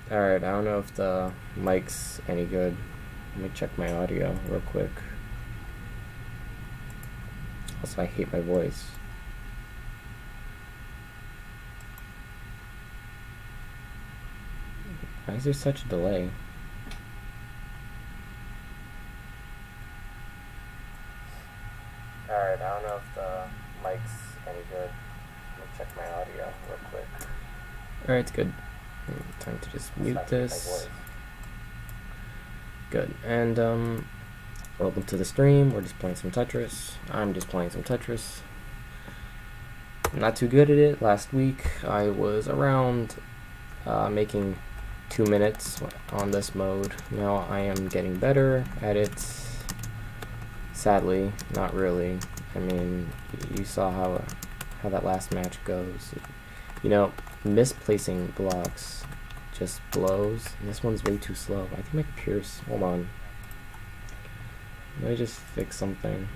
Alright, I don't know if the mic's any good. Let me check my audio real quick. Also, I hate my voice. Why is there such a delay? Alright, I don't know if the mic's any good. Let me check my audio real quick. Alright, it's good. Time to just mute this. Good. And welcome to the stream. We're just playing some Tetris. I'm just playing some Tetris. I'm not too good at it. Last week I was around making 2 minutes on this mode. Now I am getting better at it. Sadly, not really. I mean, you saw how that last match goes. You know, misplacing blocks just blows. And this one's way too slow. I think my computer's... Hold on. Let me just fix something.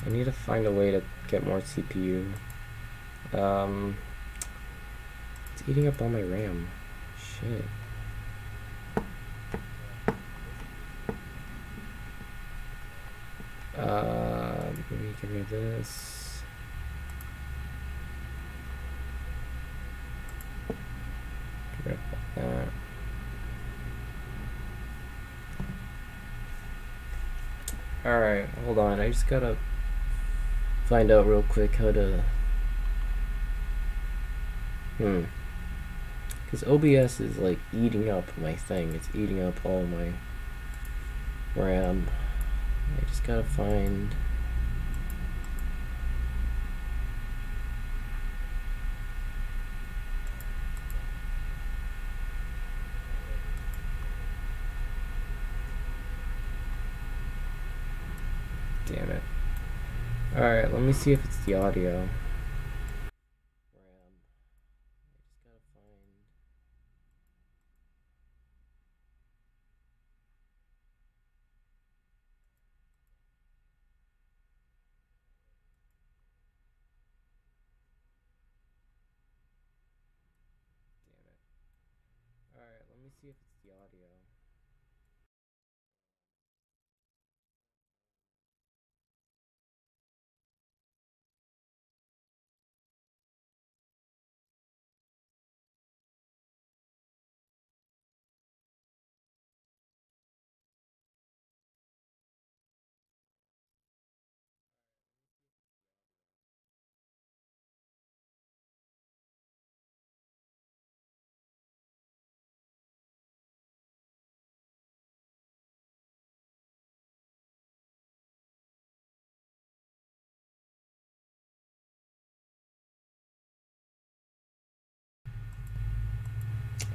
I need to find a way to get more CPU. It's eating up all my RAM. Shit. Let me get rid of this. Get rid of that. Alright, hold on. I just gotta find out real quick how to... Because OBS is like eating up my thing. It's eating up all my RAM. I just gotta find... Damn it. Alright, let me see if it's the audio. Alright, let me see if it's the audio.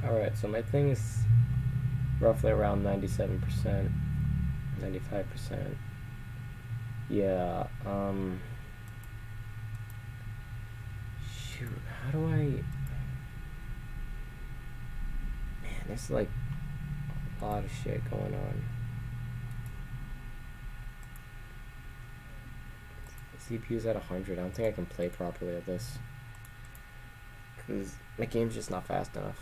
Alright, so my thing is roughly around 97%, 95%. Yeah, shoot, how do I... Man, there's like a lot of shit going on. The CPU's at 100, I don't think I can play properly at this. Because my game's just not fast enough.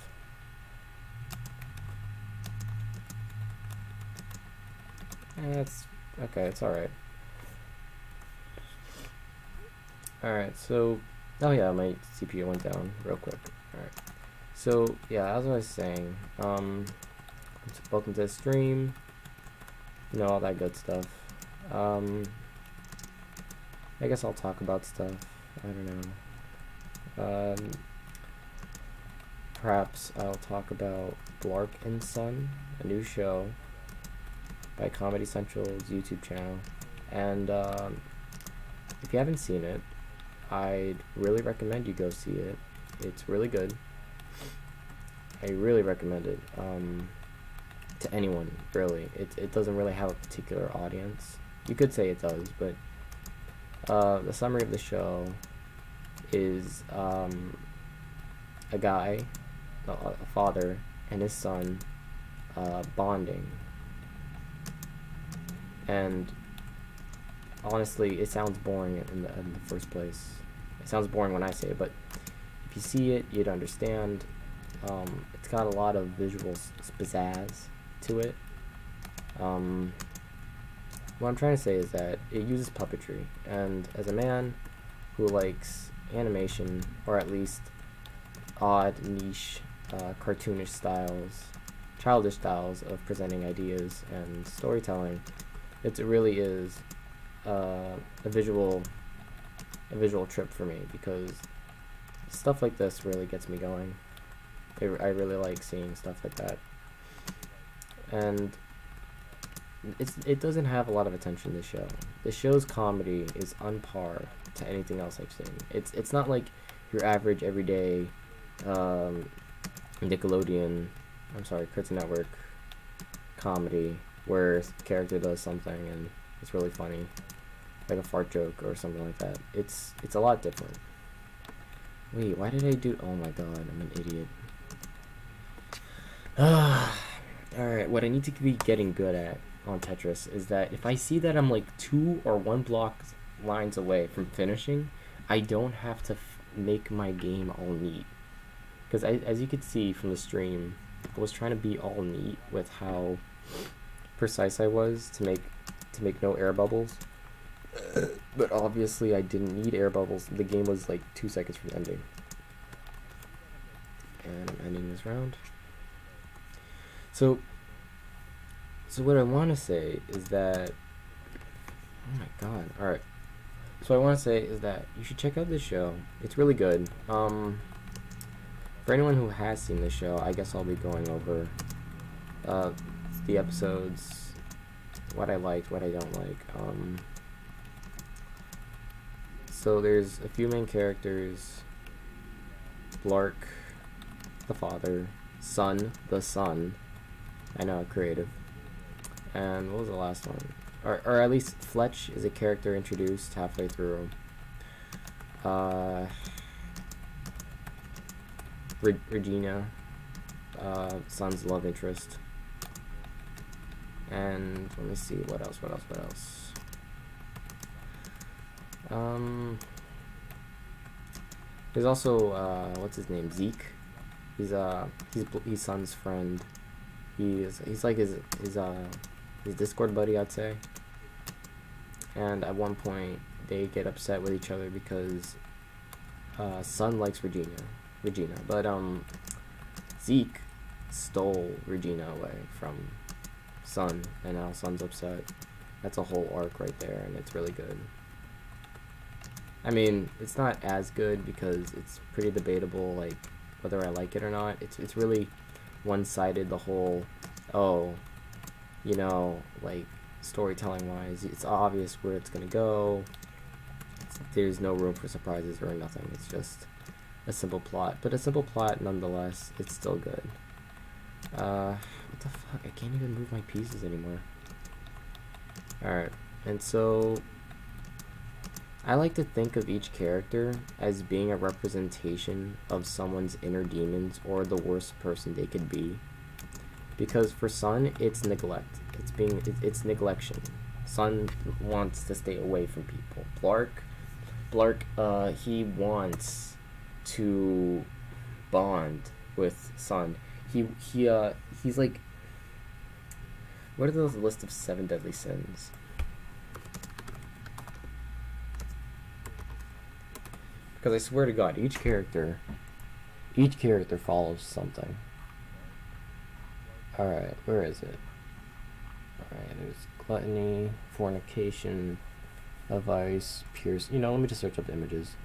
It's okay, it's alright. Alright, so oh yeah, my CPU went down real quick. Alright. So yeah, as I was saying, welcome to the stream. You know, all that good stuff. I guess I'll talk about stuff. I don't know. Perhaps I'll talk about Blark and Son, a new show by Comedy Central's YouTube channel, and if you haven't seen it, I'd really recommend you go see it. It's really good. I really recommend it to anyone, really. It doesn't really have a particular audience. You could say it does, but the summary of the show is a guy, a father, and his son bonding. And honestly, it sounds boring in the first place. It sounds boring when I say it, but if you see it, you'd understand. It's got a lot of visual pizzazz to it. What I'm trying to say is that it uses puppetry, and as a man who likes animation, or at least odd, niche, cartoonish styles, childish styles of presenting ideas and storytelling, it really is a visual trip for me, because stuff like this really gets me going. I really like seeing stuff like that, and it doesn't have a lot of attention, this show. The show's comedy is on par to anything else I've seen. It's not like your average everyday Nickelodeon, Cartoon Network comedy where a character does something and it's really funny, like a fart joke or something like that. It's a lot different. Wait, why did I do? Oh my god, I'm an idiot. Alright, what I need to be getting good at on Tetris is that if I see that I'm like 2 or 1 block lines away from finishing, I don't have to make my game all neat. Because as you could see from the stream, I was trying to be all neat with how precise I was to make no air bubbles. But obviously I didn't need air bubbles. The game was like 2 seconds from ending. And I'm ending this round. So what I want to say is that, oh my god, alright. So what I want to say is that you should check out this show. It's really good. For anyone who has seen this show, I guess I'll be going over the episodes, what I liked, what I don't like. So there's a few main characters: Blark, the father; Son, the son. I know, creative. And what was the last one? Or at least Fletch is a character introduced halfway through. Regina, Son's love interest. And let me see, what else? There's also what's his name? Zeke. He's Son's friend. He's like his Discord buddy, I'd say. And at one point they get upset with each other because Son likes Regina, but Zeke stole Regina away from Son, and now Son's upset. That's a whole arc right there, and it's really good. I mean, it's not as good because it's pretty debatable, like, whether I like it or not. It's really one-sided, the whole, oh, you know, like, storytelling wise, it's obvious where it's gonna go. There's no room for surprises or nothing. It's just a simple plot, but a simple plot nonetheless. It's still good. What the fuck? I can't even move my pieces anymore. Alright, and so I like to think of each character as being a representation of someone's inner demons or the worst person they could be. Because for Son, it's neglect. It's neglection. Son wants to stay away from people. Blark, he wants to bond with Son. He's like, what are those list of 7 deadly sins? Because I swear to God, each character follows something. Alright, where is it? Alright, there's gluttony, fornication, vice, pierce. You know, let me just search up the images.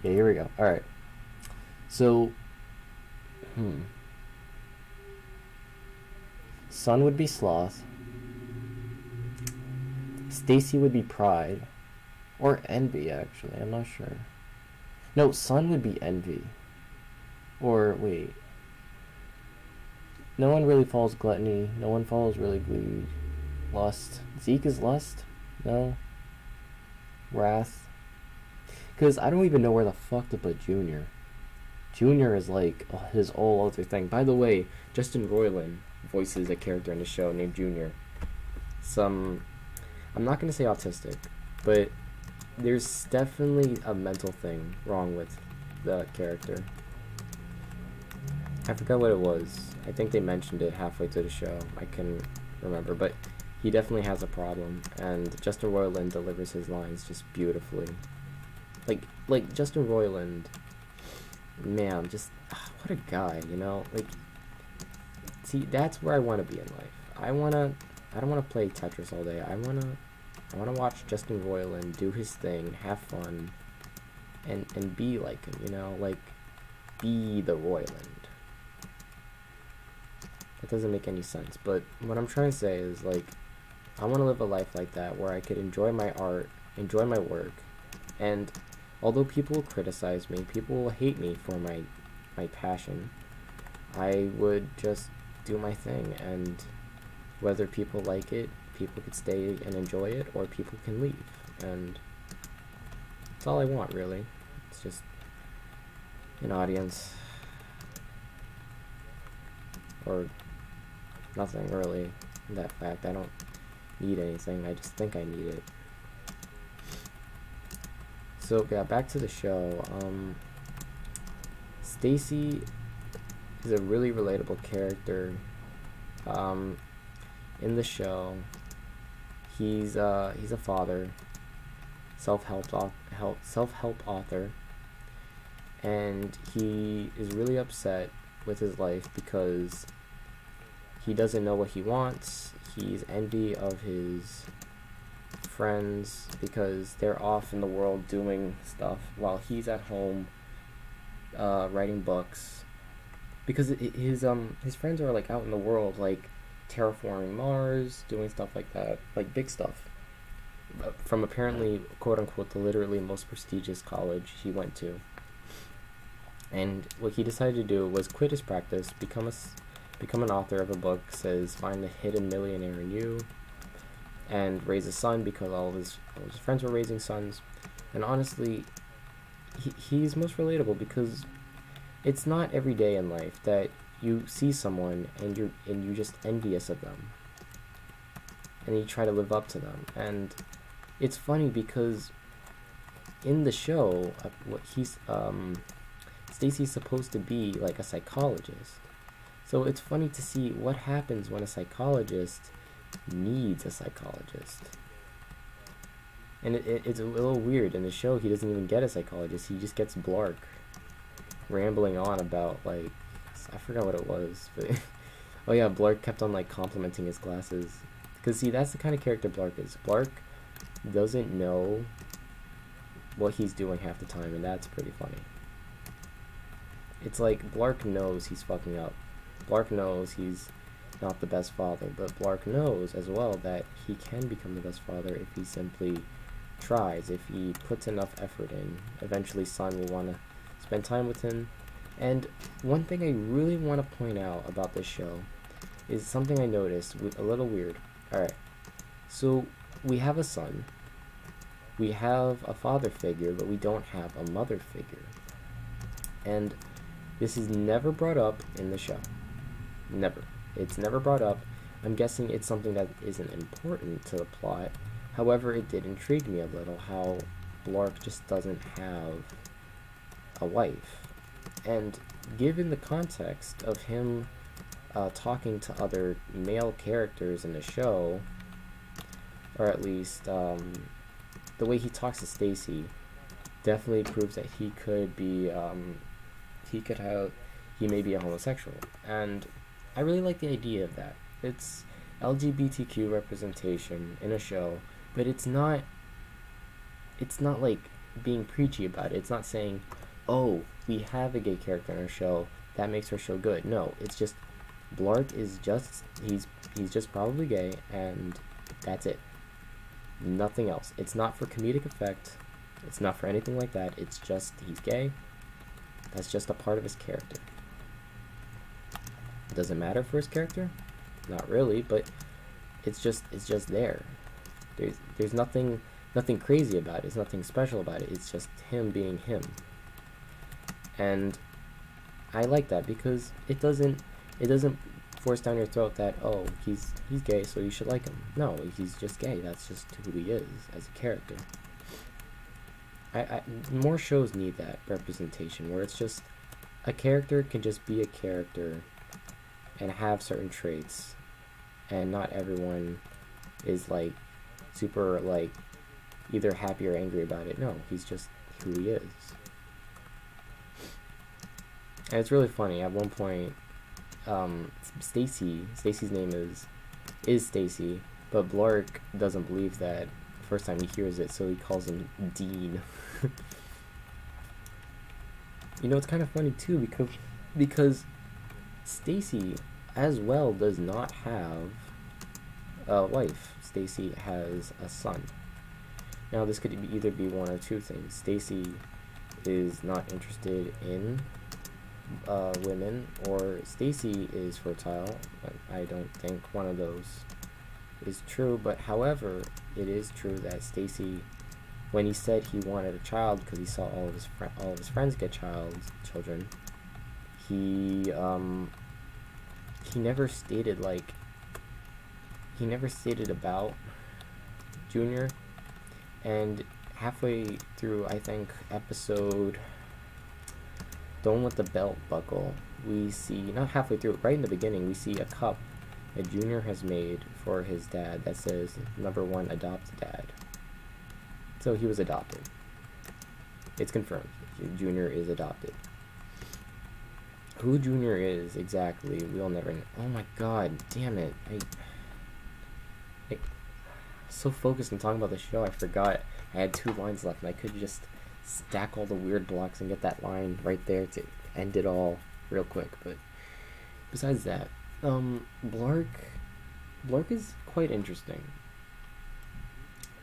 Yeah, here we go. Alright. So, Son would be sloth. Stacy would be pride. Or envy, actually. I'm not sure. No, Son would be envy. Or, wait. No one really follows gluttony. No one follows really greed. Lust. Zeke is lust? No. Wrath. Because I don't even know where the fuck to put Junior. Junior is like his whole other thing. By the way, Justin Roiland voices a character in the show named Junior. I'm not going to say autistic, but there's definitely a mental thing wrong with the character. I forgot what it was. I think they mentioned it halfway through the show. I can remember, but he definitely has a problem, and Justin Roiland delivers his lines just beautifully. Like Justin Roiland, man, just what a guy, you know? Like, see, that's where I want to be in life. I don't want to play Tetris all day. I want to watch Justin Roiland do his thing, have fun, and be like him, you know? Like, be the Roiland. That doesn't make any sense, but what I'm trying to say is, like, I want to live a life like that, where I could enjoy my art, enjoy my work, and although people will criticize me, people will hate me for my passion, I would just do my thing, and whether people like it, people could stay and enjoy it, or people can leave, and that's all I want, really. It's just an audience, or nothing really, in that fact. I don't need anything, I just think I need it. So yeah, back to the show. Stacy is a really relatable character. In the show, he's a father, self-help author, and he is really upset with his life because he doesn't know what he wants. He's envy of his friends because they're off in the world doing stuff while he's at home writing books, because his friends are like out in the world, like terraforming Mars, doing stuff like that, like big stuff, from apparently quote unquote the literally most prestigious college he went to. And what he decided to do was quit his practice, become an author of a book, says find the hidden millionaire in you, and raise a son, because all of his friends were raising sons. And honestly, he's most relatable, because it's not every day in life that you see someone and you're just envious of them, and you try to live up to them. And it's funny because in the show, Stacy's supposed to be like a psychologist, so it's funny to see what happens when a psychologist needs a psychologist. And it's a little weird. In the show, he doesn't even get a psychologist, he just gets Blark rambling on about, like, I forgot what it was, but oh yeah, Blark kept on like complimenting his glasses, because see, that's the kind of character Blark is. Blark doesn't know what he's doing half the time, and that's pretty funny. It's like Blark knows he's fucking up. Blark knows he's not the best father, but Blark knows as well that he can become the best father if he simply tries, if he puts enough effort in. Eventually Son will want to spend time with him. And one thing I really want to point out about this show is something I noticed, a little weird. Alright, so we have a son, we have a father figure, but we don't have a mother figure. And this is never brought up in the show. Never. It's never brought up. I'm guessing it's something that isn't important to the plot. However, it did intrigue me a little how Blark just doesn't have a wife. And given the context of him talking to other male characters in the show, or at least the way he talks to Stacy, definitely proves that he could be, he may be a homosexual. And I really like the idea of that. It's LGBTQ representation in a show, but it's not like being preachy about it. It's not saying, oh, we have a gay character in our show, that makes our show good. No, it's just Blark is just, he's just probably gay, and that's it. Nothing else. It's not for comedic effect, it's not for anything like that, it's just he's gay. That's just a part of his character. Does it matter for his character? Not really, but it's just there. There's nothing crazy about it. There's nothing special about it. It's just him being him. And I like that because it doesn't force down your throat that, oh, he's gay, so you should like him. No, he's just gay. That's just who he is as a character. more shows need that representation where it's just a character can just be a character and have certain traits, and not everyone is like super like either happy or angry about it. No, he's just who he is. And it's really funny. At one point, Stacy's name is Stacy, but Blark doesn't believe that first time he hears it, so he calls him Dean. You know, it's kind of funny too because Stacy as well does not have a wife. Stacy has a son. Now this could either be one or two things. Stacy is not interested in women, or Stacy is fertile. I don't think one of those is true, but however, it is true that Stacy, when he said he wanted a child because he saw all of his friends get children, he never stated about Junior. And halfway through, I think, episode The One with the Belt Buckle, we see, not halfway through, right in the beginning, we see a cup that Junior has made for his dad that says, #1 adopt dad. So he was adopted. It's confirmed. Junior is adopted. Who Junior is exactly, we'll never know. Oh my god, damn it. I so focused on talking about the show, I forgot I had 2 lines left, and I could just stack all the weird blocks and get that line right there to end it all real quick. But besides that, Blark is quite interesting,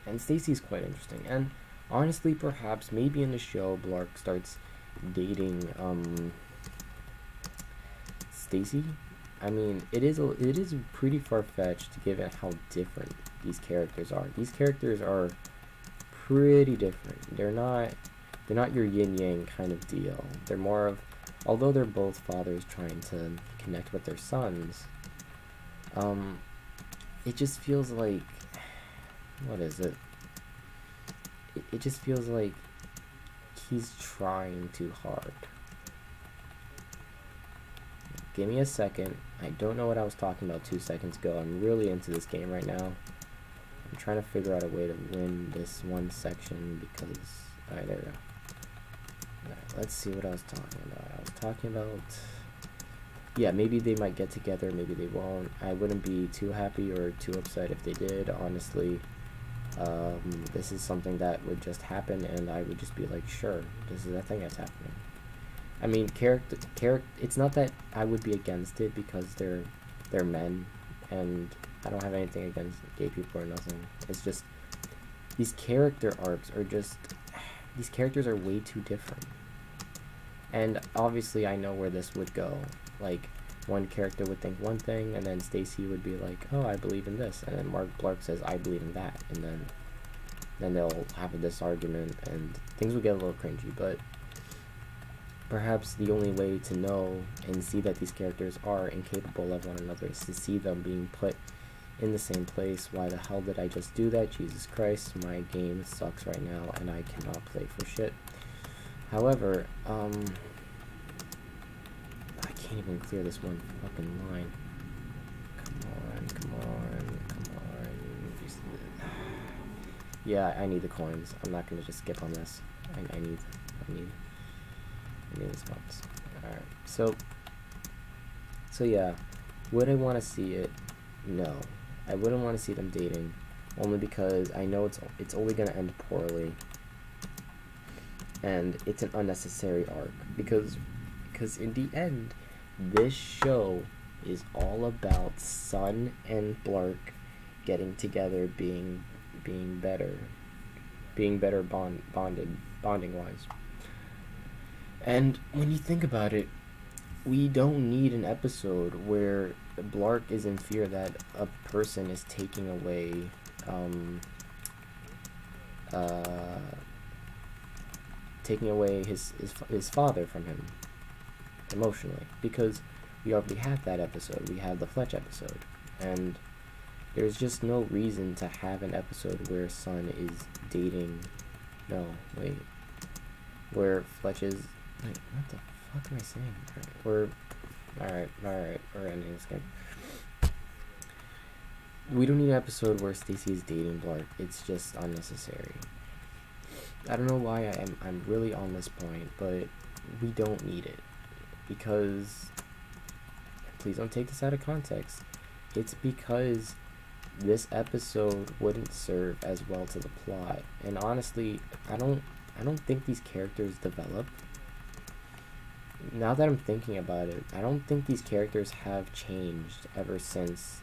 and Stacy's quite interesting, and honestly, perhaps maybe in the show Blark starts dating Stacy. I mean, it is pretty far-fetched given how different these characters are. These characters are pretty different. They're not your yin-yang kind of deal. They're more of, although they're both fathers trying to connect with their sons, it just feels like, what is it? It just feels like he's trying too hard. Give me a second. I don't know what I was talking about 2 seconds ago. I'm really into this game right now. I'm trying to figure out a way to win this one section because... Alright, there we go. Alright, let's see what I was talking about. I was talking about... Yeah, maybe they might get together, maybe they won't. I wouldn't be too happy or too upset if they did, honestly. This is something that would just happen, and I would just be like, sure, this is a thing that's happening. I mean, it's not that I would be against it because they're men, and I don't have anything against gay people or nothing. It's just, these character arcs are just, these characters are way too different. And obviously I know where this would go. Like, one character would think one thing, and then Stacy would be like, oh, I believe in this, and then Blark says, I believe in that, and then they'll have this argument, and things will get a little cringy. But perhaps the only way to know and see that these characters are incapable of one another is to see them being put in the same place. Why the hell did I just do that? Jesus Christ, my game sucks right now, and I cannot play for shit. However, I can't even clear this one fucking line. Come on. Yeah, I need the coins. I'm not gonna just skip on this. I need the spots. Alright, so yeah, would I want to see it? No, I wouldn't want to see them dating, only because I know it's only gonna end poorly, and it's an unnecessary arc, because in the end, this show is all about Sun and Blark getting together, being better bonding wise. And when you think about it, we don't need an episode where Blark is in fear that a person is taking away his father from him emotionally, because we already have that episode. We have the Fletch episode, and there's just no reason to have an episode where Sun is dating. No, wait. where Fletch's like, what the fuck am I saying? We're ending this game. We don't need an episode where Stacy is dating Blark. It's just unnecessary. I don't know why I'm really on this point, but we don't need it. Because, please don't take this out of context. It's because this episode wouldn't serve as well to the plot. And honestly, I don't think these characters develop. Now that I'm thinking about it, I don't think these characters have changed ever since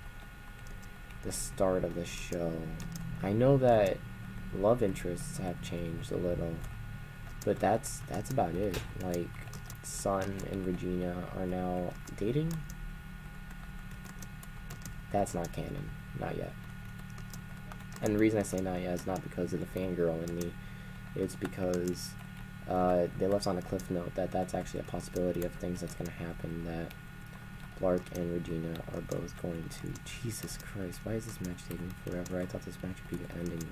the start of the show. I know that love interests have changed a little, but that's about it. Like, Sun and Regina are now dating. That's not canon, not yet. And the reason I say not yet is not because of the fangirl in me. It's because they left on a cliff note that that's actually a possibility of things that's going to happen, that Blark and Regina are both going to... Jesus Christ, why is this match taking forever? I thought this match would be ending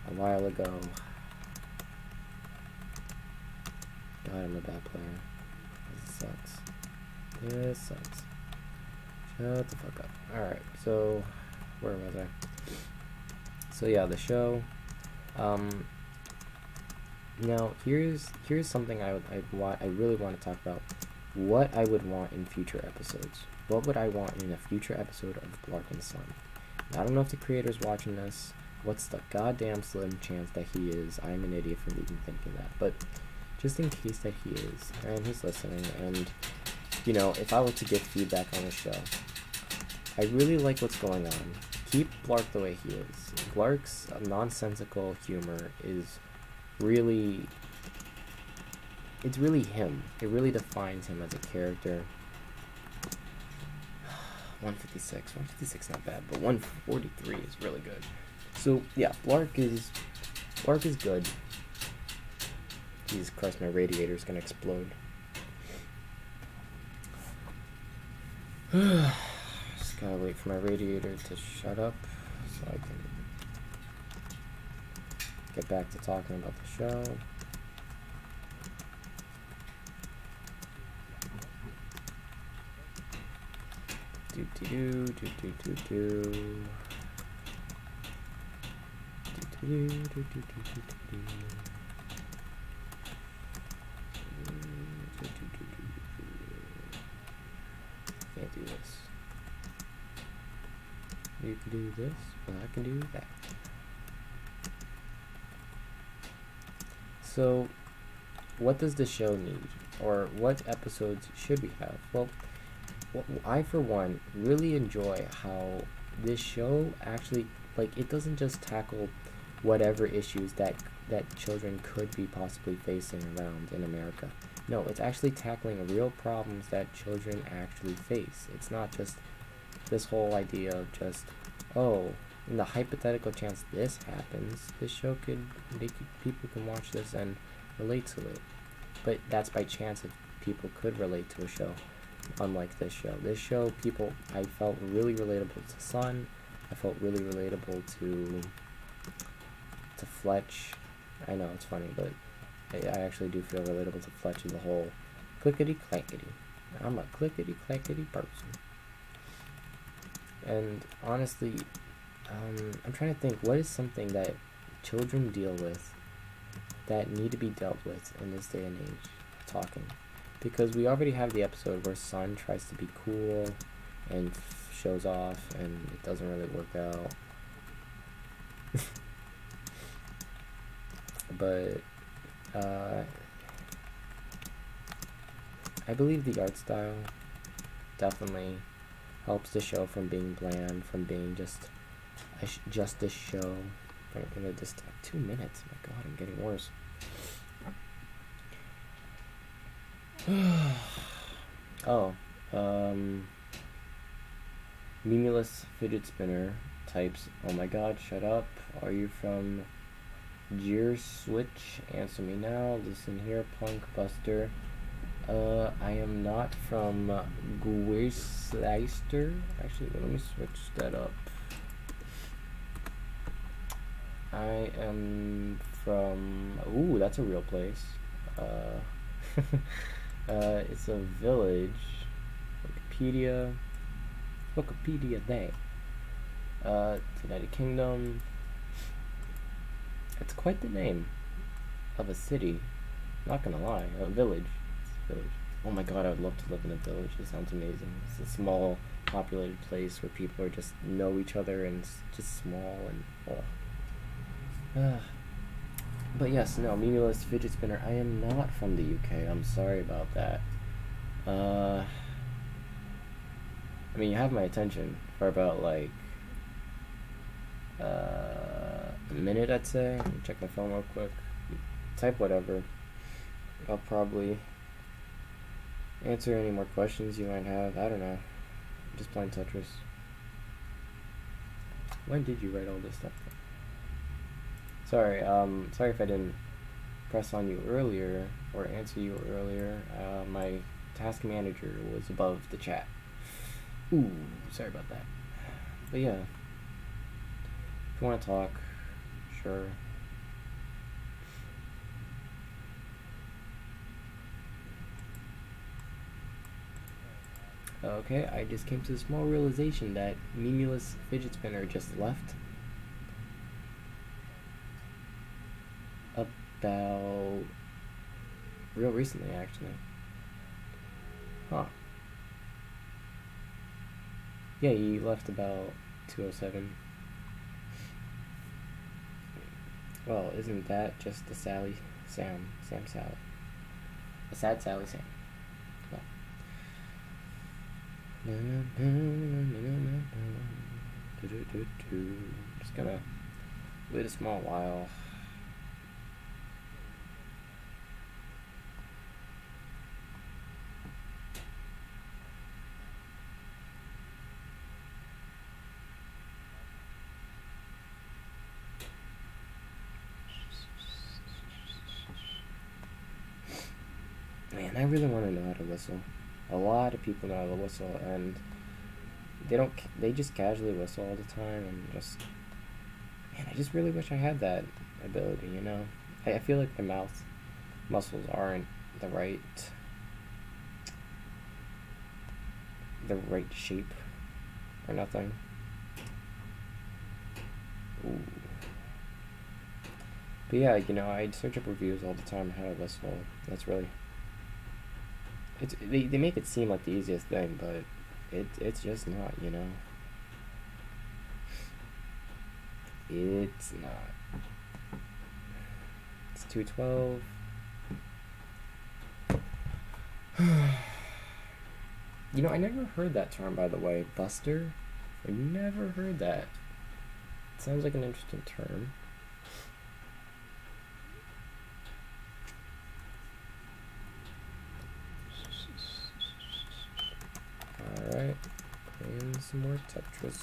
a while ago. God, I'm a bad player. This sucks. This sucks. Shut the fuck up. Alright, so... where was I? So yeah, the show. Now, here's something I really want to talk about. What I would want in future episodes. What would I want in a future episode of Blark and Sun? Now, I don't know if the creator's watching this. What's the goddamn slim chance that he is? I'm an idiot for even thinking that. But just in case that he is, and he's listening, and, you know, if I were to give feedback on the show, I really like what's going on. Keep Blark the way he is. Blark's nonsensical humor is really... it's really him. It really defines him as a character. 156. 156 not bad, but 143 is really good. So yeah, Blark is good. Jesus Christ, my radiator is gonna explode. Just gotta wait for my radiator to shut up so I can get back to talking about the show. Can't do this. You can do this, but I can do that. So, what does the show need? Or what episodes should we have? Well, I, for one, really enjoy how this show actually, like, it doesn't just tackle whatever issues that children could be possibly facing around in America. No, it's actually tackling real problems that children actually face. It's not just this whole idea of just, oh, in the hypothetical chance this happens, this show people can watch this and relate to it. But that's by chance if people could relate to a show. Unlike this show. This show, I felt really relatable to Sun. I felt really relatable to Fletch. I know, it's funny, but I actually do feel relatable to Fletch as a whole. Clickety-clackety. I'm a clickety-clackety person. And honestly, I'm trying to think, what is something that children deal with that need to be dealt with in this day and age of talking? Because we already have the episode where Sun tries to be cool and shows off and it doesn't really work out. But I believe the art style definitely helps the show from being bland, from being just a show. I'm gonna just 2 minutes. My God, I'm getting worse. Oh, Memeless Fidget Spinner types, oh my God, shut up. Are you from Gear Switch? Answer me now. Listen here, Punk Buster. I am not from Guisleister. Actually, let me switch that up. I am from... Ooh, that's a real place. It's a village. Wikipedia day. United Kingdom. It's quite the name of a city. Not gonna lie, a village. It's a village. Oh my god, I would love to live in a village. It sounds amazing. It's a small, populated place where people are just know each other and it's just small and but yes, no, meaningless fidget spinner. I am not from the UK. I'm sorry about that. I mean, you have my attention for about like a minute, I'd say. Let me check my phone real quick. Type whatever. I'll probably answer any more questions you might have. I don't know. I'm just playing Tetris. When did you write all this stuff? Sorry, sorry if I didn't press on you earlier or answer you earlier. My task manager was above the chat. Ooh, sorry about that. But yeah, if you want to talk, sure. Okay, I just came to the small realization that meaningless fidget spinner just left about real recently, actually. Huh. Yeah, he left about 2:07. Well, isn't that just the Sally Sam Sally? A sad Sally Sam. Well. Just gonna wait a small while. Man, I really want to know how to whistle. A lot of people know how to whistle, and they just casually whistle all the time, and just, man, I just really wish I had that ability, you know? I feel like my mouth muscles aren't the right shape or nothing. Ooh. But yeah, you know, I search up reviews all the time on how to whistle. That's really, they make it seem like the easiest thing, but it's just not, you know. It's not. It's 2:12. You know, I never heard that term, by the way, Buster. I never heard that. It sounds like an interesting term. Alright, playing some more Tetris.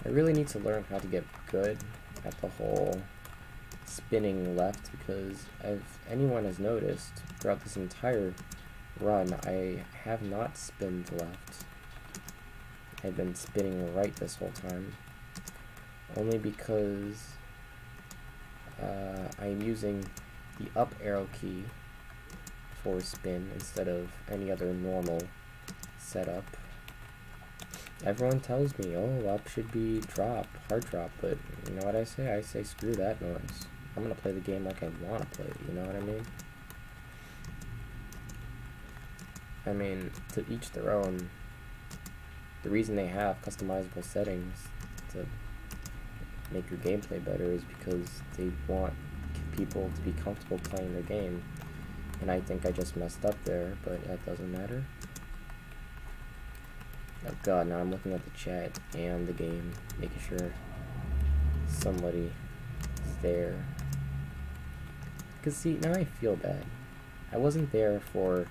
I really need to learn how to get good at the whole spinning left, because if anyone has noticed, throughout this entire run, I have not spinned left. I've been spinning right this whole time. Only because I'm using the up arrow key for spin instead of any other normal setup. Everyone tells me, oh, up should be drop, hard drop, but you know what I say? I say screw that noise. I'm gonna play the game like I wanna play it, you know what I mean? I mean, to each their own. The reason they have customizable settings to make your gameplay better is because they want people to be comfortable playing their game, and I think I just messed up there, but that doesn't matter. Oh god, now I'm looking at the chat and the game, making sure somebody is there. Cause see, now I feel bad. I wasn't there for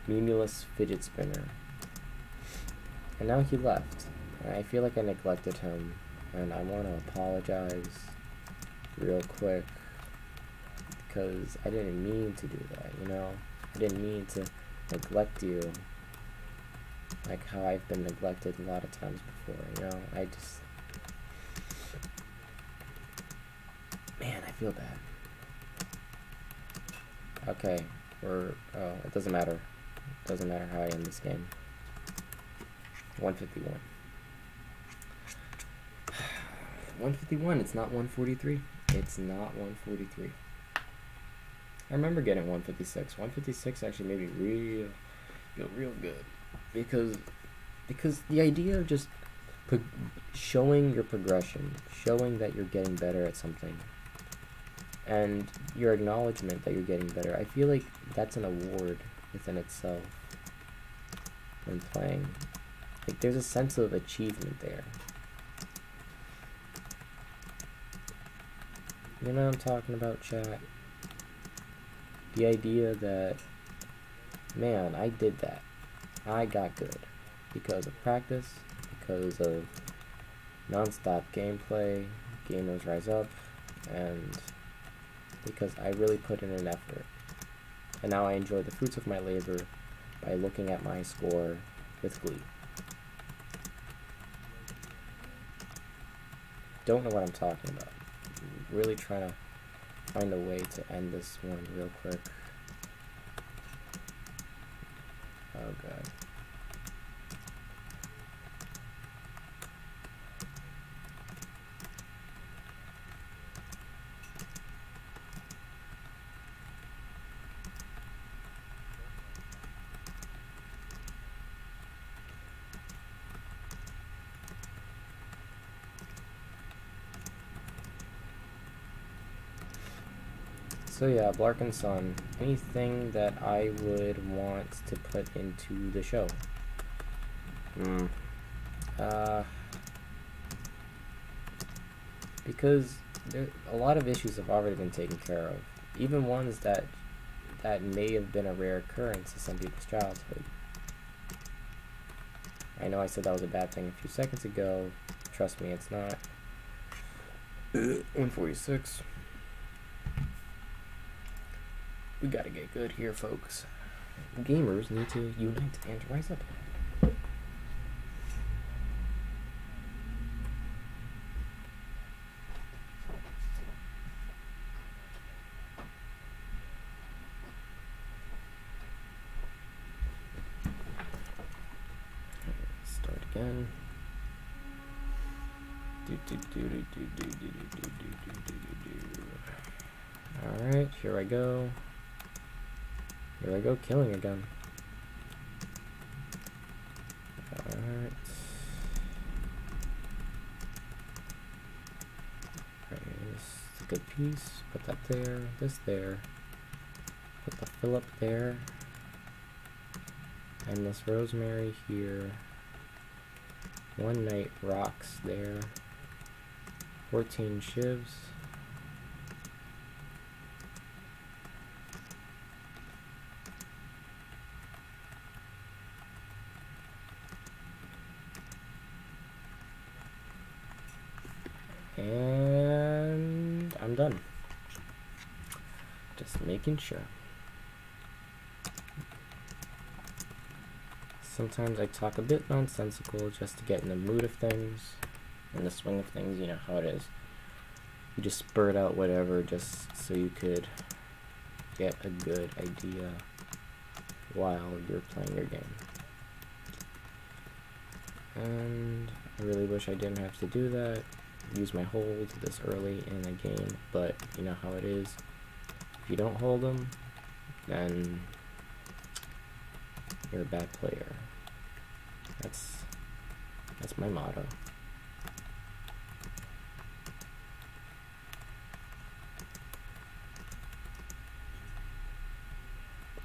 meaningless fidget spinner, and now he left. And I feel like I neglected him, and I want to apologize real quick, because I didn't mean to do that, you know? I didn't mean to neglect you like how I've been neglected a lot of times before, you know? feel bad. Okay, it doesn't matter. It doesn't matter how I end this game. 151. 151, it's not 143. It's not 143. I remember getting 156. 156 actually made me feel real good. Because the idea of just showing your progression, showing that you're getting better at something, and your acknowledgement that you're getting better, I feel like that's an award within itself when playing. Like, there's a sense of achievement there. You know what I'm talking about, chat? The idea that, man, I did that. I got good. Because of practice, because of non-stop gameplay, Gamers Rise Up, and because I really put in an effort. And now I enjoy the fruits of my labor by looking at my score with glee. Don't know what I'm talking about. I'm really trying to find a way to end this one real quick. Oh god. So yeah, Blark and Son, anything that I would want to put into the show? Because a lot of issues have already been taken care of, even ones that may have been a rare occurrence in some people's childhood. I know I said that was a bad thing a few seconds ago. Trust me, it's not. 146. We gotta get good here, folks. Gamers need to unite and rise up. Start again. Alright, here I go. Here I go, killing again. Alright. This is a good piece. Put that there, this there. Put the Phillip there. Endless Rosemary here. One Night Rocks there. 14 shivs. And I'm done. Just making sure. Sometimes I talk a bit nonsensical just to get in the mood of things, in the swing of things, you know how it is. You just spurt out whatever just so you could get a good idea while you're playing your game. And I really wish I didn't have to do that. Use my hold this early in a game, but you know how it is. If you don't hold them, then you're a bad player. That's my motto.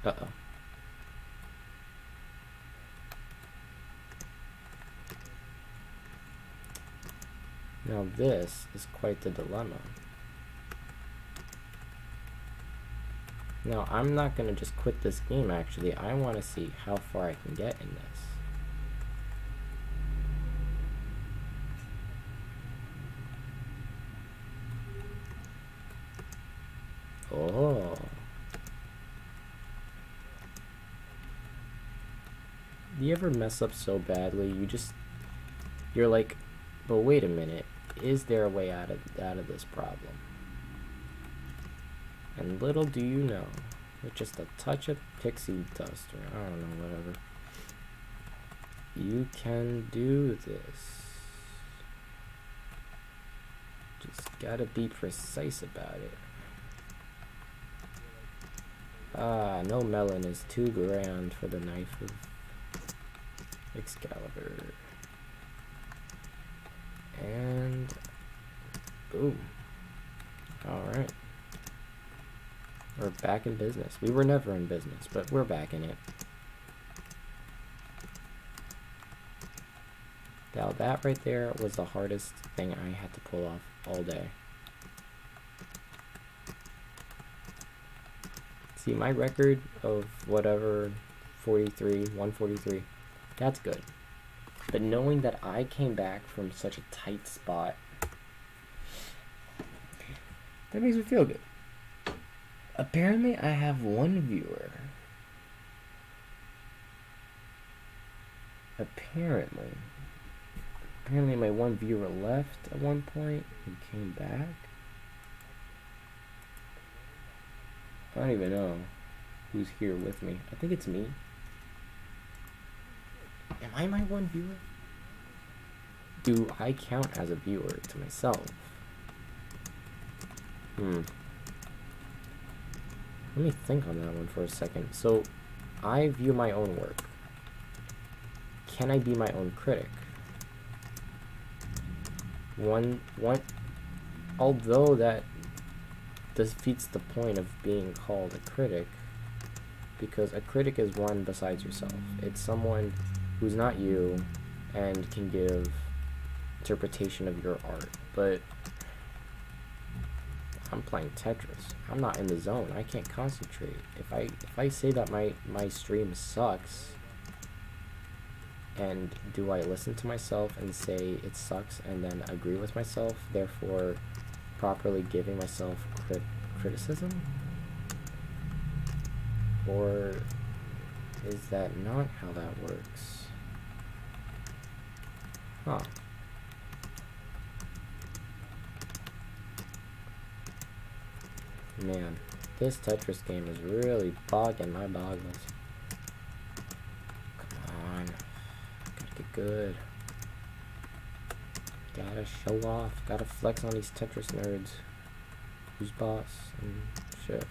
Uh-oh. Now this is quite the dilemma. Now I'm not going to just quit this game actually, I want to see how far I can get in this. Oh. Do you ever mess up so badly, you're like, but wait a minute, is there a way out of this problem? And little do you know, with just a touch of pixie dust, or I don't know, whatever, you can do this. Just gotta be precise about it. Ah, no melon is too grand for the knife of Excalibur. And boom. Alright. We're back in business. We were never in business, but we're back in it. Now that right there was the hardest thing I had to pull off all day. See, my record of whatever, 143, that's good. But knowing that I came back from such a tight spot, that makes me feel good. Apparently, I have one viewer. Apparently my one viewer left at one point and came back. I don't even know who's here with me. I think it's me. Am I my one viewer? Do I count as a viewer to myself? Let me think on that one for a second. So, I view my own work. Can I be my own critic? Although that defeats the point of being called a critic, because a critic is one besides yourself. It's someone who's not you and can give interpretation of your art. But I'm playing Tetris. I'm not in the zone. I can't concentrate. If I say that my stream sucks, and do I listen to myself and say it sucks and then agree with myself, therefore properly giving myself criticism? Or is that not how that works? Huh. Man, this Tetris game is really bogging my boggles. Come on. Gotta get good. Gotta show off. Gotta flex on these Tetris nerds. Who's boss and shit.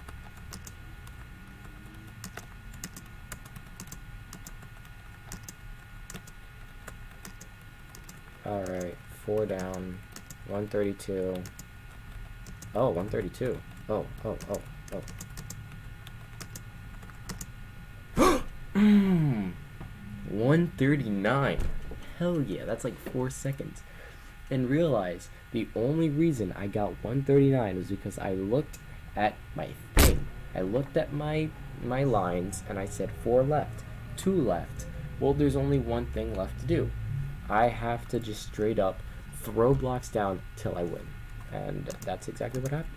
Alright, 4 down. 132. Oh, 132. Oh. 139. Hell yeah, that's like 4 seconds. And realize the only reason I got 139 was because I looked at my thing. I looked at my lines and I said 4 left, 2 left. Well, there's only one thing left to do. I have to just straight up throw blocks down till I win. And that's exactly what happened.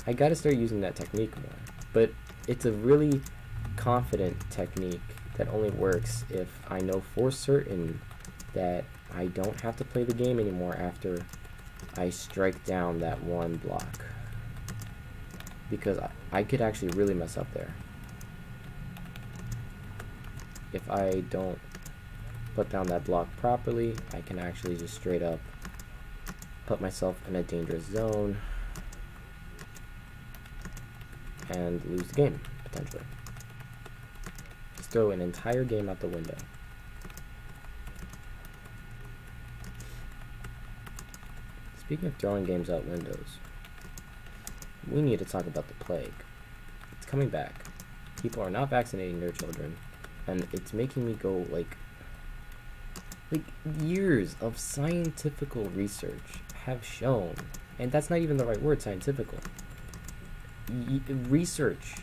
I gotta start using that technique more. But it's a really confident technique that only works if I know for certain that I don't have to play the game anymore after I strike down that one block. Because I could actually really mess up there. If I don't put down that block properly, I can actually just straight up put myself in a dangerous zone and lose the game, potentially. Just throw an entire game out the window. Speaking of throwing games out windows, we need to talk about the plague. It's coming back. People are not vaccinating their children, and it's making me go like years of scientific research have shown, and that's not even the right word, scientific. Research,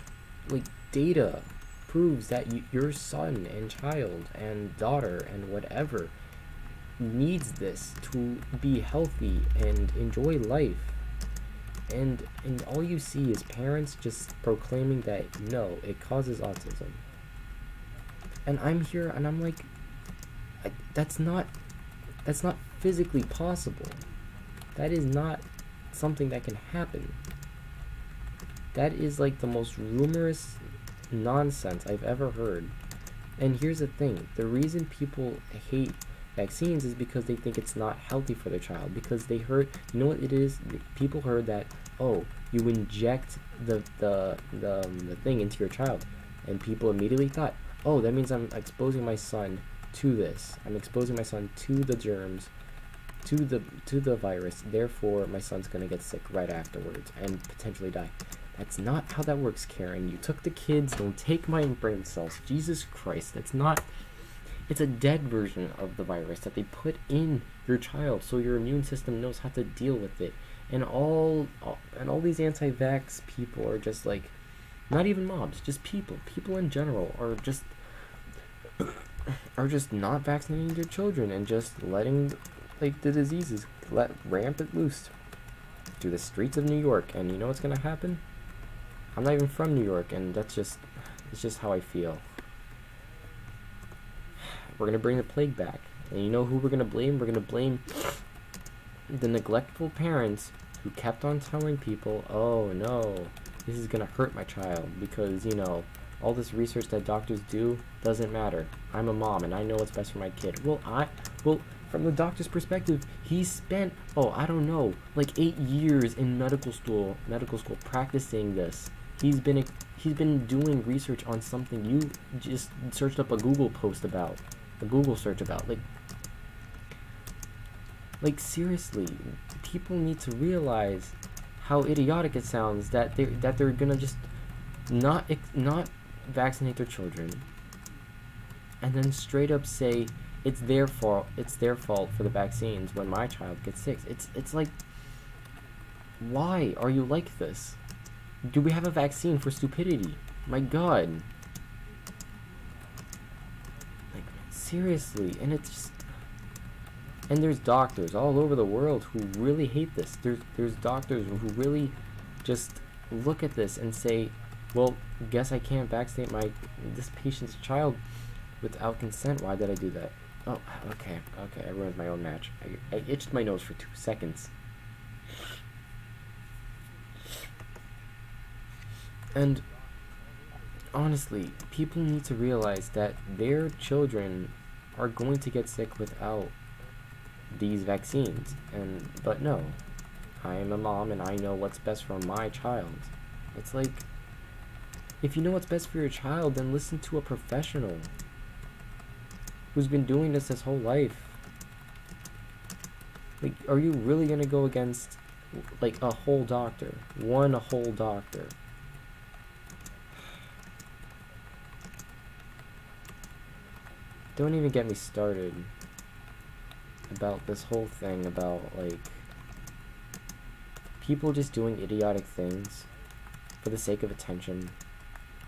like data, proves that your son and child and daughter and whatever needs this to be healthy and enjoy life. And all you see is parents just proclaiming that no, it causes autism. And I'm here and I'm like, that's not physically possible. That is not something that can happen. That is like the most rumorous nonsense I've ever heard. And here's the thing, the reason people hate vaccines is because they think it's not healthy for their child, because they heard, you know what it is, people heard that, oh, you inject the thing into your child, and people immediately thought, oh, that means I'm exposing my son to this, I'm exposing my son to the germs, to the virus, therefore my son's gonna get sick right afterwards and potentially die. That's not how that works, Karen. You took the kids, don't take my brain cells. Jesus Christ, that's not, it's a dead version of the virus that they put in your child so your immune system knows how to deal with it. And all these anti-vax people are just like, not even mobs, just people in general are just not vaccinating their children and just letting like the diseases let rampant loose through the streets of New York. And you know what's gonna happen? I'm not even from New York, and it's just how I feel. We're gonna bring the plague back, and you know who we're gonna blame? We're gonna blame the neglectful parents who kept on telling people, oh no, this is gonna hurt my child, because, you know, all this research that doctors do doesn't matter. I'm a mom, and I know what's best for my kid. Well, from the doctor's perspective, he spent, oh, I don't know, like 8 years in medical school practicing this. He's been doing research on something you just searched up a Google post about, a Google search about. Like seriously, people need to realize how idiotic it sounds that they're gonna just not vaccinate their children, and then straight up say it's their fault for the vaccines when my child gets sick. It's like, why are you like this? Do we have a vaccine for stupidity? My God. Like, seriously, and it's just, and there's doctors all over the world who really hate this. There's doctors who really just look at this and say, well, guess I can't vaccinate this patient's child without consent. Why did I do that? Oh, okay, I ruined my own match. I itched my nose for 2 seconds. And honestly, people need to realize that their children are going to get sick without these vaccines. But no, I am a mom and I know what's best for my child. It's like, if you know what's best for your child, then listen to a professional who's been doing this his whole life. Like, are you really gonna go against like a whole doctor? A whole doctor. Don't even get me started about this whole thing about like people just doing idiotic things for the sake of attention.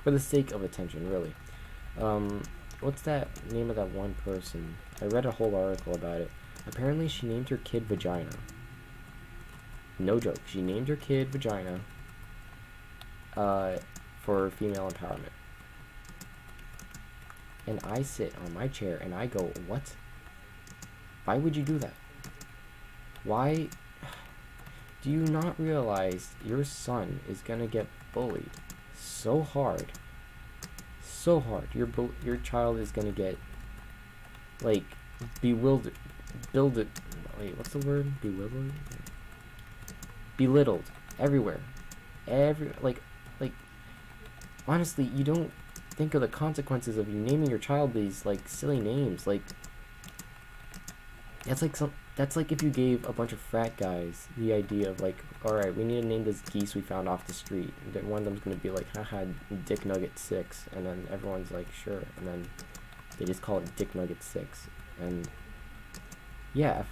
For the sake of attention, really. What's that name of that one person? I read a whole article about it. Apparently she named her kid Vagina. No joke. She named her kid Vagina for female empowerment. And I sit on my chair and I go, what? Why would you do that? Why? Do you not realize your son is gonna get bullied so hard? So hard. Your child is gonna get like bewildered. Wait, what's the word? Bewildered? Belittled everywhere. Like honestly, you don't think of the consequences of you naming your child these like silly names. Like that's like if you gave a bunch of frat guys the idea of like, all right, we need to name this geese we found off the street. Then one of them's gonna be like, haha, Dick Nugget 6, and then everyone's like, sure, and then they just call it Dick Nugget 6, and yeah,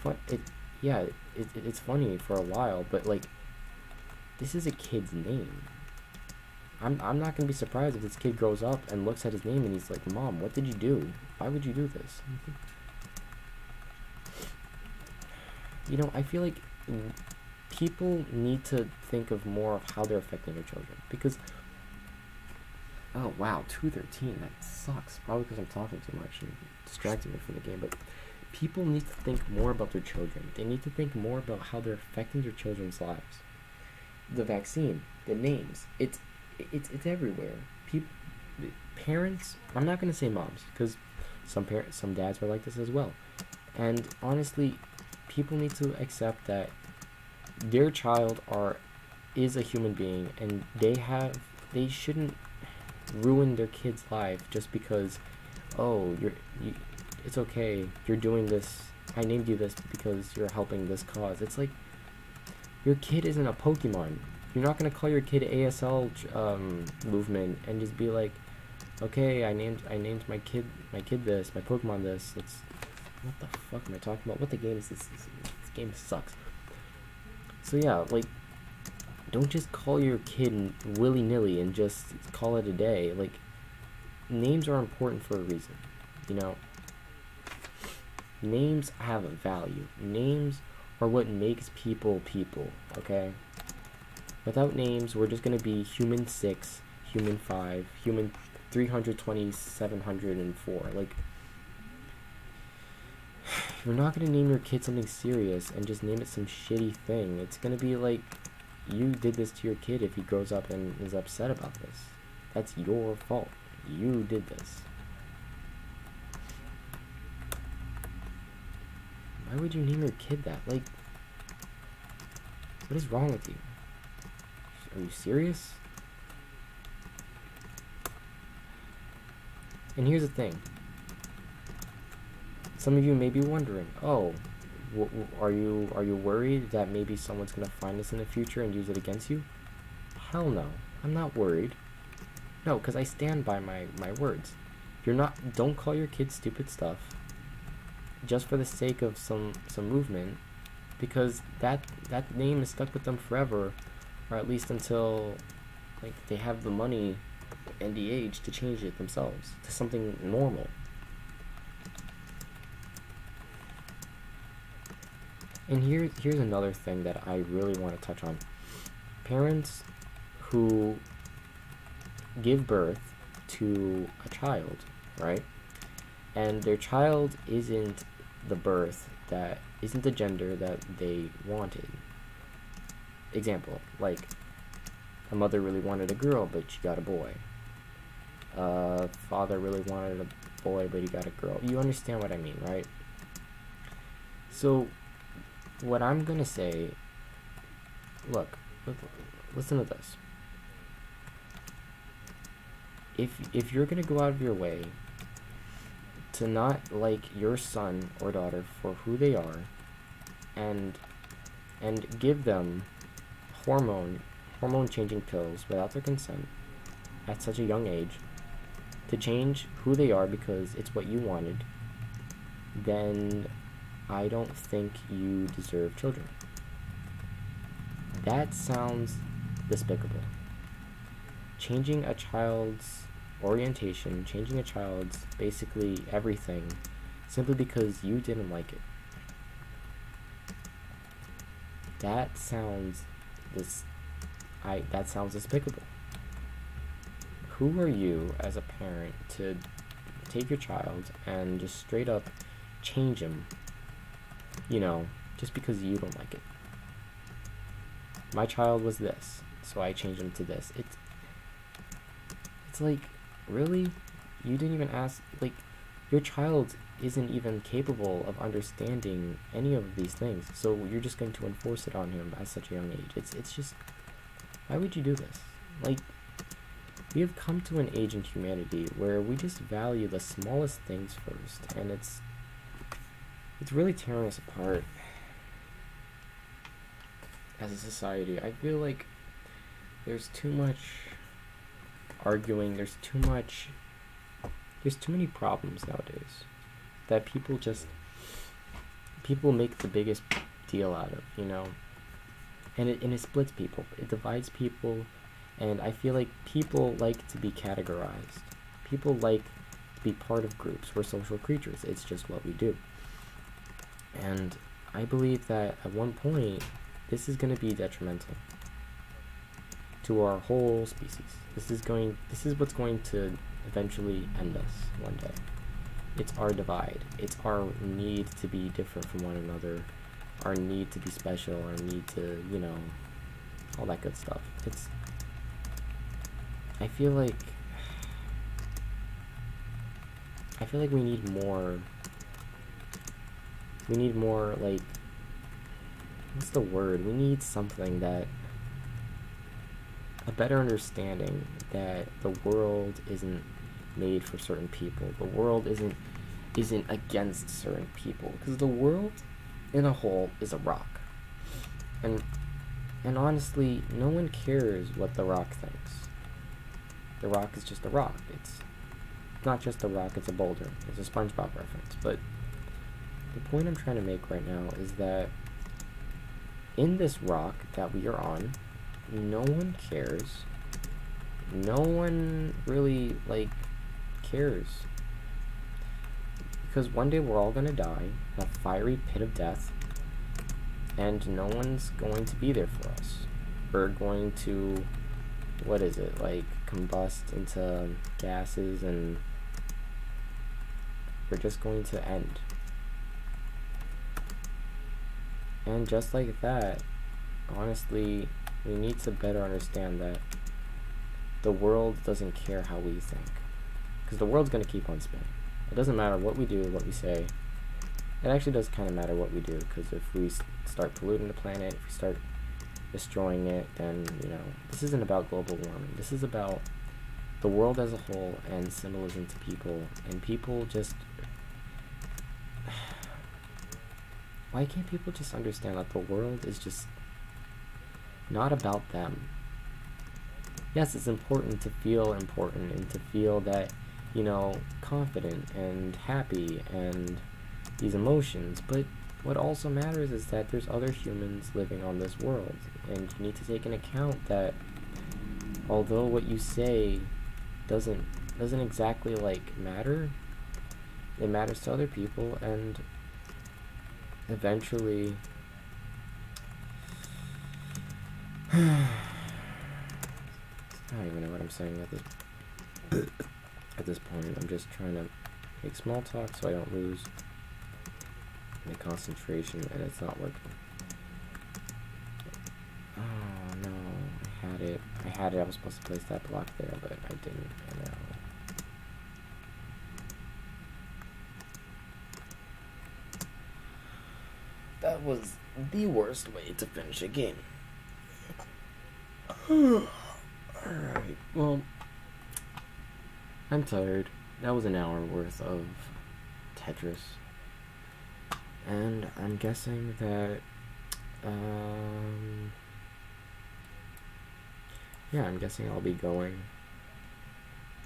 it's funny for a while, but like, this is a kid's name. I'm not gonna be surprised if this kid grows up and looks at his name and he's like, Mom, what did you do? Why would you do this? You know, I feel like people need to think of more of how they're affecting their children, because oh wow, 213, that sucks. Probably because I'm talking too much and distracting me from the game. But people need to think more about their children. They need to think more about how they're affecting their children's lives. the vaccine, the names. It's everywhere. People, parents. I'm not gonna say moms, because some dads are like this as well. And honestly, people need to accept that their child is a human being, and they shouldn't ruin their kid's life just because, oh, it's okay, you're doing this, I named you this because you're helping this cause. It's like, your kid isn't a Pokemon. You're not gonna call your kid ASL movement and just be like, okay, I named my kid this, my Pokemon this. What the fuck am I talking about? What the game is this? This game sucks. So yeah, like, don't just call your kid willy-nilly and just call it a day. Like, names are important for a reason, you know? Names have a value. Names are what makes people people, okay? Without names, we're just gonna be human 6, human 5, human 32704. Like, you're not gonna name your kid something serious and just name it some shitty thing. It's gonna be like, you did this to your kid if he grows up and is upset about this. That's your fault. You did this. Why would you name your kid that? Like, what is wrong with you? Are you serious? And here's the thing. Some of you may be wondering, oh, are you worried that maybe someone's gonna find this in the future and use it against you? Hell no, I'm not worried. No, because I stand by my words. Don't call your kids stupid stuff just for the sake of some movement, because that name is stuck with them forever, or at least until, like, they have the money and the age to change it themselves to something normal. And here's another thing that I really want to touch on. Parents who give birth to a child, right? And their child isn't the gender that they wanted. Example, like, a mother really wanted a girl, but she got a boy. Father really wanted a boy, but he got a girl. You understand what I mean, right? So, what I'm gonna say, look, listen to this. If you're gonna go out of your way to not like your son or daughter for who they are, and give them hormone changing pills without their consent at such a young age to change who they are because it's what you wanted, then I don't think you deserve children. That sounds despicable. Changing a child's orientation, changing a child's basically everything, simply because you didn't like it. That sounds despicable. Who are you as a parent to take your child and just straight up change him, you know, just because you don't like it? My child was this, so I changed him to this. It's like, really? You didn't even ask, like, your child isn't even capable of understanding any of these things, so you're just going to enforce it on him at such a young age. It's just, why would you do this? Like, we have come to an age in humanity where we just value the smallest things first, and it's really tearing us apart as a society. I feel like there's too much arguing, there's too many problems nowadays that people make the biggest deal out of, you know, and it splits people, it divides people, and I feel like people like to be categorized. People like to be part of groups. We're social creatures. It's just what we do. And I believe that at one point, this is going to be detrimental to our whole species. This is what's going to eventually end us one day. It's our divide. It's our need to be different from one another, our need to be special, our need to, you know, all that good stuff. I feel like we need more, like, what's the word? We need something that, a better understanding that the world isn't made for certain people. The world isn't against certain people, because the world in a whole is a rock. And honestly, no one cares what the rock thinks. The rock is just a rock. It's not just a rock, it's a boulder. It's a SpongeBob reference. But the point I'm trying to make right now is that in this rock that we are on, no one cares. No one really, like, cares. Because one day we're all gonna die in a fiery pit of death, and no one's going to be there for us. We're going to, what is it, like, combust into gases, and we're just going to end. And just like that, honestly, we need to better understand that the world doesn't care how we think. Because the world's going to keep on spinning. It doesn't matter what we do, what we say. It actually does kind of matter what we do, because if we start polluting the planet, if we start destroying it, then, you know, this isn't about global warming. This is about the world as a whole and symbolism to people. And people just... Why can't people just understand that the world is just not about them? Yes, it's important to feel important and to feel that, you know, confident and happy and these emotions, but what also matters is that there's other humans living on this world, and you need to take into account that although what you say doesn't exactly, like, matter, it matters to other people, and eventually I don't even know what I'm saying at this point. I'm just trying to make small talk so I don't lose my concentration, and it's not working. Oh no, I had it. I was supposed to place that block there, but I didn't. I know. That was the worst way to finish a game. Alright, well, I'm tired. That was an hour worth of Tetris. And I'm guessing that, yeah, I'm guessing I'll be going.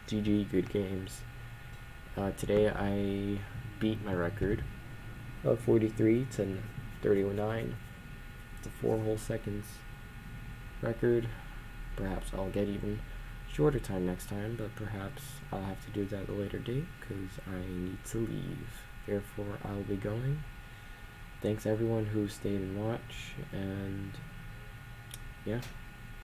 GG, good games. Today I beat my record of 43 to 39. It's a 4 whole seconds record. Perhaps I'll get even shorter time next time, but perhaps I'll have to do that at a later date because I need to leave. Therefore, I'll be going. Thanks everyone who stayed and watched, and yeah.